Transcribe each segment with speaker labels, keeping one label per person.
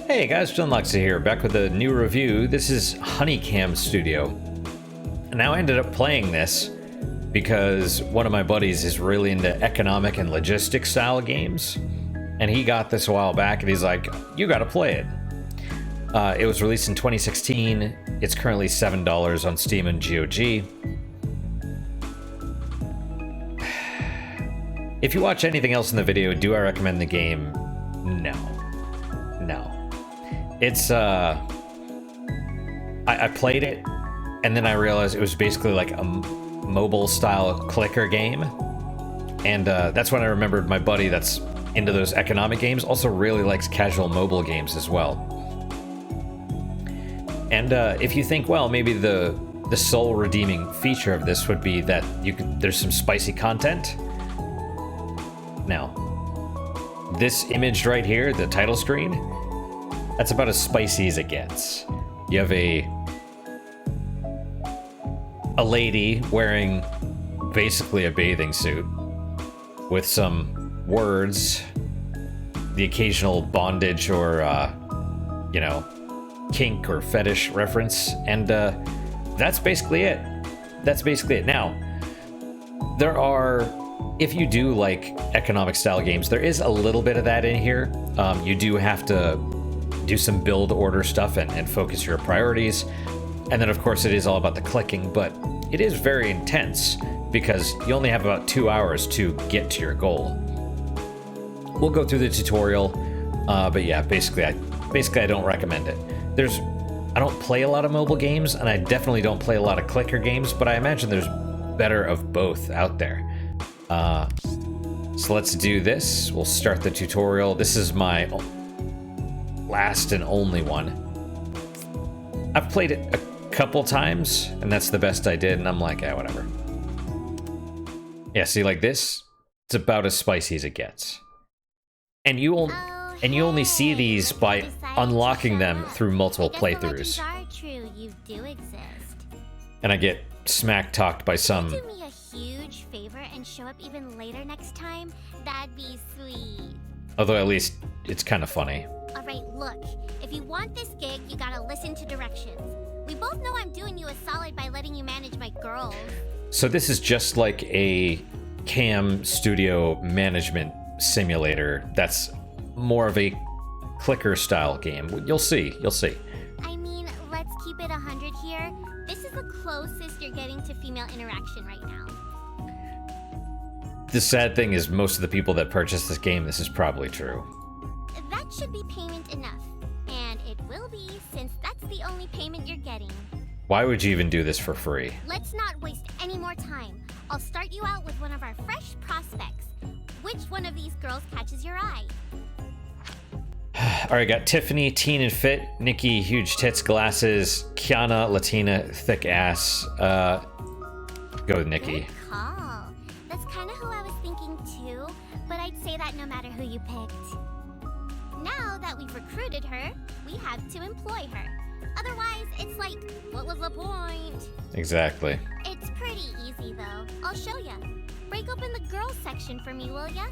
Speaker 1: Hey guys, John Luxa here, back with a new review. This is Honeycam Studio. And now I ended up playing this because one of my buddies is really into economic and logistics style games. And he got this a while back and he's like, you gotta play it. It was released in 2016. It's currently $7 on Steam and GOG. If you watch anything else in the video, do I recommend the game? No. It's, I played it, and then I realized it was basically like a mobile-style clicker game. And that's when I remembered my buddy that's into those economic games also really likes casual mobile games as well. And if you think, well, maybe the sole redeeming feature of this would be that there's some spicy content. Now, this image right here, the title screen, that's about as spicy as it gets. You have a lady wearing basically a bathing suit with some words, the occasional bondage or, kink or fetish reference, and that's basically it. Now, there are... If you do like economic style games, there is a little bit of that in here. You do have to do some build order stuff and focus your priorities. And then of course it is all about the clicking, but it is very intense because you only have about 2 hours to get to your goal. We'll go through the tutorial, but yeah, basically I don't recommend it. I don't play a lot of mobile games, and I definitely don't play a lot of clicker games, but I imagine there's better of both out there. So let's do this. We'll start the tutorial. This is my last and only one. I've played it a couple times, and that's the best I did, and I'm like, yeah, whatever. Yeah, see, like this, it's about as spicy as it gets. And you only see these by unlocking them through multiple playthroughs. And I get smack-talked by some...
Speaker 2: huge favor and show up even later next time, that'd be sweet.
Speaker 1: Although at least it's kind of funny.
Speaker 2: Alright, look, if you want this gig, you gotta listen to directions. We both know I'm doing you a solid by letting you manage my girls.
Speaker 1: So this is just like a cam studio management simulator that's more of a clicker style game. You'll see.
Speaker 2: I mean, let's keep it 100 here. This is the closest you're getting to female interaction right now.
Speaker 1: The sad thing is most of the people that purchase this game, this is probably true.
Speaker 2: That should be payment enough. And it will be, since that's the only payment you're getting.
Speaker 1: Why would you even do this for free?
Speaker 2: Let's not waste any more time. I'll start you out with one of our fresh prospects. Which one of these girls catches your eye?
Speaker 1: Alright, got Tiffany, teen and fit, Nikki, huge tits, glasses, Kiana, Latina, thick ass. Go with Nikki.
Speaker 2: Good call. That's kind of who I was thinking too, but I'd say that no matter who you picked. Now that we've recruited her, we have to employ her. Otherwise, it's like, what was the point?
Speaker 1: Exactly.
Speaker 2: It's pretty easy though. I'll show ya. Break open the girls section for me, will ya?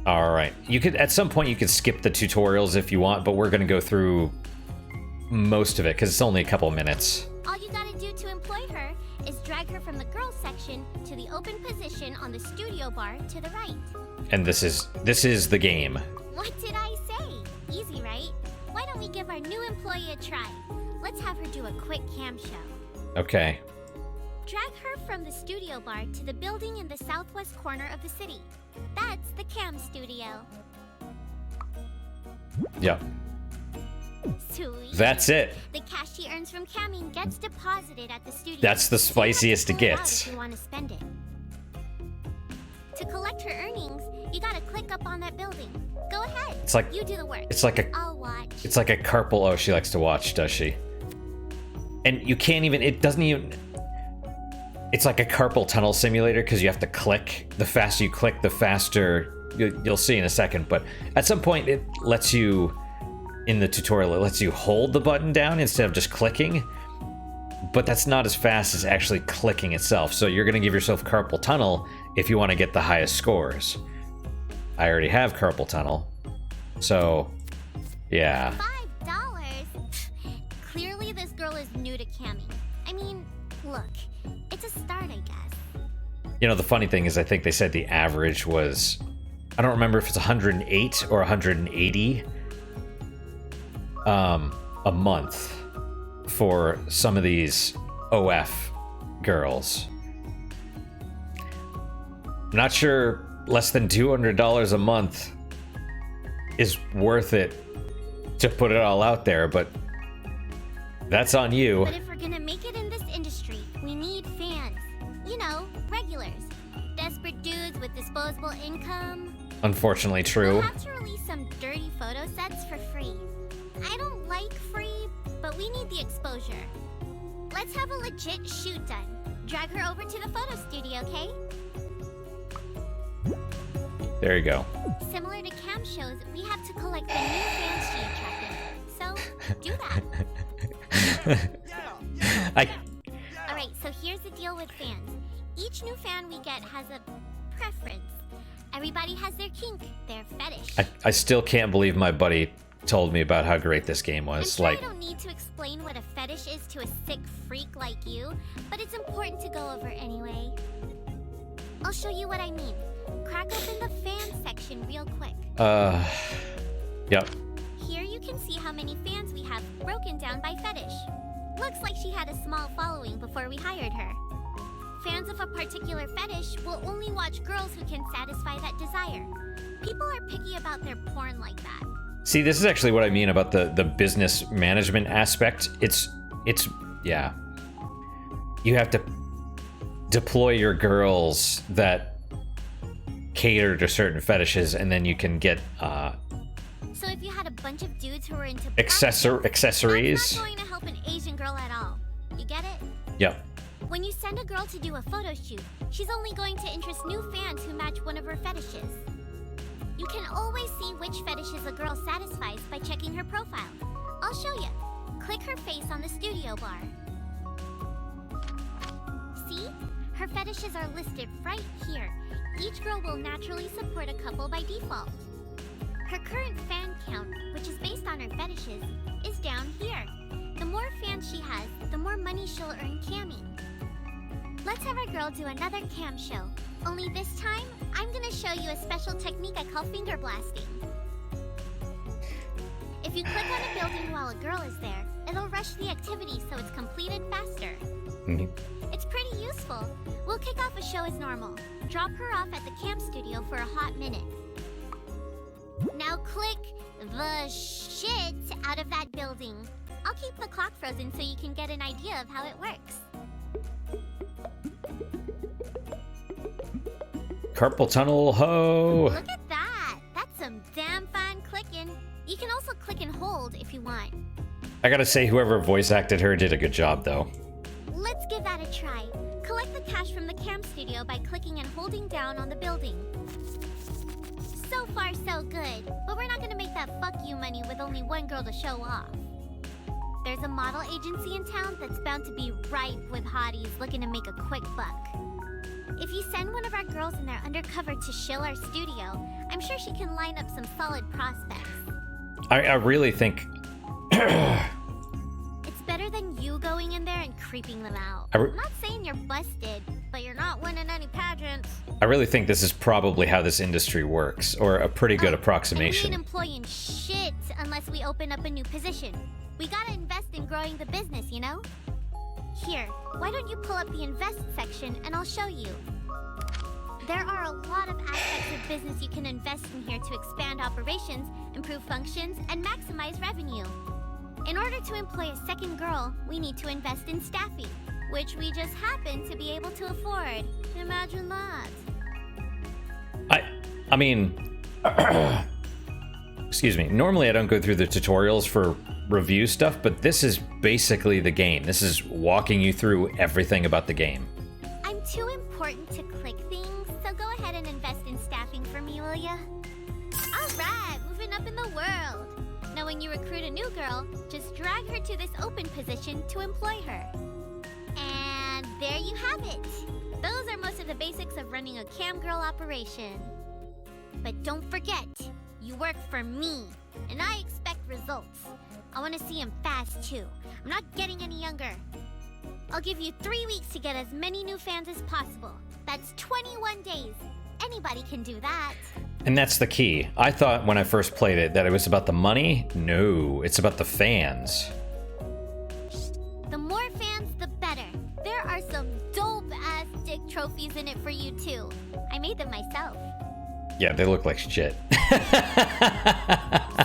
Speaker 1: Alright, at some point you could skip the tutorials if you want, but we're gonna go through most of it because it's only a couple minutes.
Speaker 2: All you gotta do to employ her is drag her from the girls section to the open position on the studio bar to the right.
Speaker 1: And this is the game.
Speaker 2: What did I say? Easy, right? Why don't we give our new employee a try? Let's have her do a quick cam show.
Speaker 1: Okay.
Speaker 2: Drag her from the studio bar to the building in the southwest corner of the city. That's the cam studio.
Speaker 1: Yep.
Speaker 2: Sweet.
Speaker 1: That's it.
Speaker 2: The cash she earns from camming gets deposited at the studio.
Speaker 1: That's the spiciest it gets.
Speaker 2: If you want to spend it. To collect her earnings, you gotta click up on that building. Go ahead.
Speaker 1: It's like
Speaker 2: you do the work.
Speaker 1: I'll
Speaker 2: watch.
Speaker 1: It's like a Carpal. Oh, she likes to watch, does she? And you can't even. It doesn't even. It's like a carpal tunnel simulator because you have to click. The faster you click, the faster you'll see in a second. But at some point, it lets you. In the tutorial, it lets you hold the button down instead of just clicking. But that's not as fast as actually clicking itself. So you're going to give yourself carpal tunnel if you want to get the highest scores. I already have carpal tunnel. So Yeah.
Speaker 2: $5? Clearly this girl is new to camming. I mean, look, it's a start, I guess.
Speaker 1: You know, the funny thing is I think they said the average was, I don't remember if it's 108 or 180 a month for some of these OF girls. I'm not sure less than $200 a month is worth it to put it all out there, but that's on you.
Speaker 2: But if we're gonna make it in this industry, we need fans. You know, regulars. Desperate dudes with disposable income.
Speaker 1: Unfortunately true.
Speaker 2: We'll have to release some dirty photo sets for free. I don't like free, but we need the exposure. Let's have a legit shoot done. Drag her over to the photo studio, okay?
Speaker 1: There you go.
Speaker 2: Similar to cam shows, we have to collect the new fans she attracted. So, do that. Alright, so here's the deal with fans. Each new fan we get has a preference. Everybody has their kink, their fetish.
Speaker 1: I still can't believe my buddy told me about how great this game was.
Speaker 2: I'm sure I don't need to explain what a fetish is to a sick freak like you, but it's important to go over anyway. I'll show you what I mean. Crack open the fan section real quick.
Speaker 1: Yep.
Speaker 2: Here you can see how many fans we have broken down by fetish. Looks like she had a small following before we hired her. Fans of a particular fetish will only watch girls who can satisfy that desire. People are picky about their porn like that.
Speaker 1: See, this is actually what I mean about the business management aspect. It's yeah. You have to deploy your girls that cater to certain fetishes, and then you can get
Speaker 2: So if you had a bunch of dudes who were into
Speaker 1: accessories.
Speaker 2: that's not going to help an Asian girl at all. You get it?
Speaker 1: Yep.
Speaker 2: When you send a girl to do a photo shoot, she's only going to interest new fans who match one of her fetishes. You can always see which fetishes a girl satisfies by checking her profile. I'll show you. Click her face on the studio bar. See? Her fetishes are listed right here. Each girl will naturally support a couple by default. Her current fan count, which is based on her fetishes, is down here. The more fans she has, the more money she'll earn camming. Let's have our girl do another cam show. Only this time, I'm gonna show you a special technique I call finger blasting. If you click on a building while a girl is there, it'll rush the activity so it's completed faster. It's pretty useful. We'll kick off a show as normal. Drop her off at the cam studio for a hot minute. Now click the shit out of that building. I'll keep the clock frozen so you can get an idea of how it works.
Speaker 1: Carpal tunnel, ho!
Speaker 2: Look at that! That's some damn fine clicking. You can also click and hold if you want.
Speaker 1: I gotta say, whoever voice acted her did a good job, though.
Speaker 2: Let's give that a try. Collect the cash from the cam studio by clicking and holding down on the building. So far, so good. But we're not gonna make that fuck you money with only one girl to show off. There's a model agency in town that's bound to be ripe with hotties looking to make a quick buck. If you send one of our girls in there undercover to shill our studio, I'm sure she can line up some solid prospects.
Speaker 1: I really think...
Speaker 2: It's better than you going in there and creeping them out. I'm not saying you're busted, but you're not winning any pageants.
Speaker 1: I really think this is probably how this industry works, or a pretty good approximation.
Speaker 2: We ain't employing shit unless we open up a new position. We gotta invest in growing the business, you know? Here, why don't you pull up the invest section and I'll show you. There are a lot of aspects of business you can invest in here to expand operations, improve functions, and maximize revenue. In order to employ a second girl, we need to invest in staffing, which we just happen to be able to afford. Imagine that.
Speaker 1: I mean... excuse me. Normally I don't go through the tutorials for review stuff, but this is basically the game. This is walking you through everything about the game.
Speaker 2: I'm too important to click things, so go ahead and invest in staffing for me, will ya? Alright, moving up in the world. Now when you recruit a new girl, just drag her to this open position to employ her. And there you have it. Those are most of the basics of running a cam girl operation. But don't forget, you work for me, and I expect results. I want to see him fast, too. I'm not getting any younger. I'll give you 3 weeks to get as many new fans as possible. That's 21 days. Anybody can do that.
Speaker 1: And that's the key. I thought when I first played it that it was about the money. No, it's about the fans.
Speaker 2: The more fans, the better. There are some dope-ass dick trophies in it for you, too. I made them myself.
Speaker 1: Yeah, they look like shit.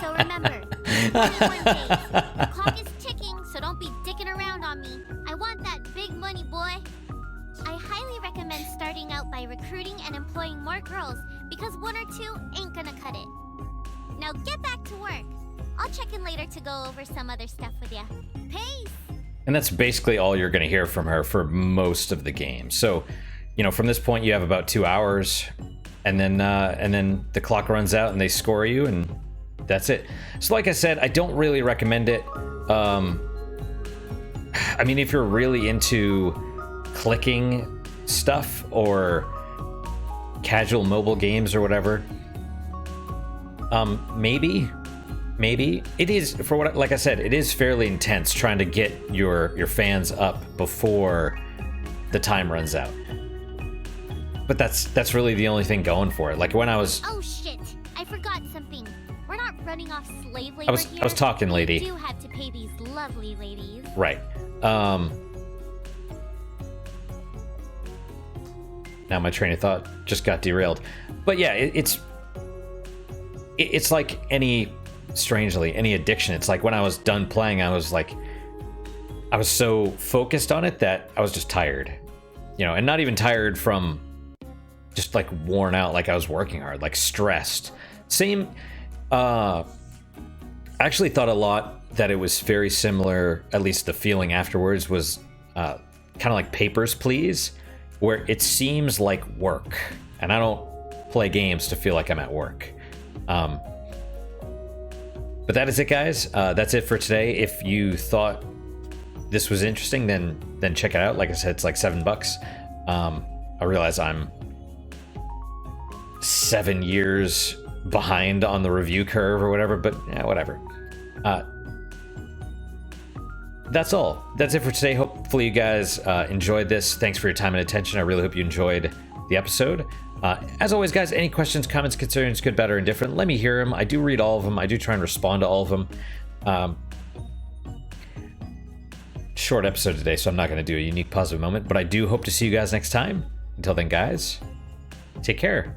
Speaker 2: So remember, 21 days. The clock is ticking, so don't be dicking around on me. I want that big money, boy. I highly recommend starting out by recruiting and employing more girls, because 1 or 2 ain't gonna cut it. Now get back to work. I'll check in later to go over some other stuff with ya. Peace!
Speaker 1: And that's basically all you're going to hear from her for most of the game. So, from this point, you have about 2 hours, and then the clock runs out and they score you, and that's it. So, like I said, I don't really recommend it. I mean, if you're really into clicking stuff or casual mobile games or whatever, maybe it is, for what, like I said, it is fairly intense trying to get your fans up before the time runs out. But that's really the only thing going for it. Like when I was...
Speaker 2: Oh shit, I forgot something. We're not running off slave labor here.
Speaker 1: I was talking, lady.
Speaker 2: We do have to pay these lovely ladies.
Speaker 1: Right. Now my train of thought just got derailed. But yeah, it's like any addiction. It's like when I was done playing, I was so focused on it that I was just tired, and not even tired from just like worn out, like I was working hard, like stressed. Same. I actually thought a lot that it was very similar, at least the feeling afterwards was kind of like Papers, Please, where it seems like work, and I don't play games to feel like I'm at work. But that is it, guys. That's it for today. If you thought this was interesting, then check it out. Like I said, it's like $7. I realize I'm 7 years behind on the review curve or whatever, but yeah, whatever. That's all. That's it for today. Hopefully you guys enjoyed this. Thanks for your time and attention. I really hope you enjoyed the episode. As always, guys, any questions, comments, concerns, good, bad, or indifferent, let me hear them. I do read all of them. I do try and respond to all of them. Short episode today, so I'm not going to do a unique positive moment, but I do hope to see you guys next time. Until then, guys, take care.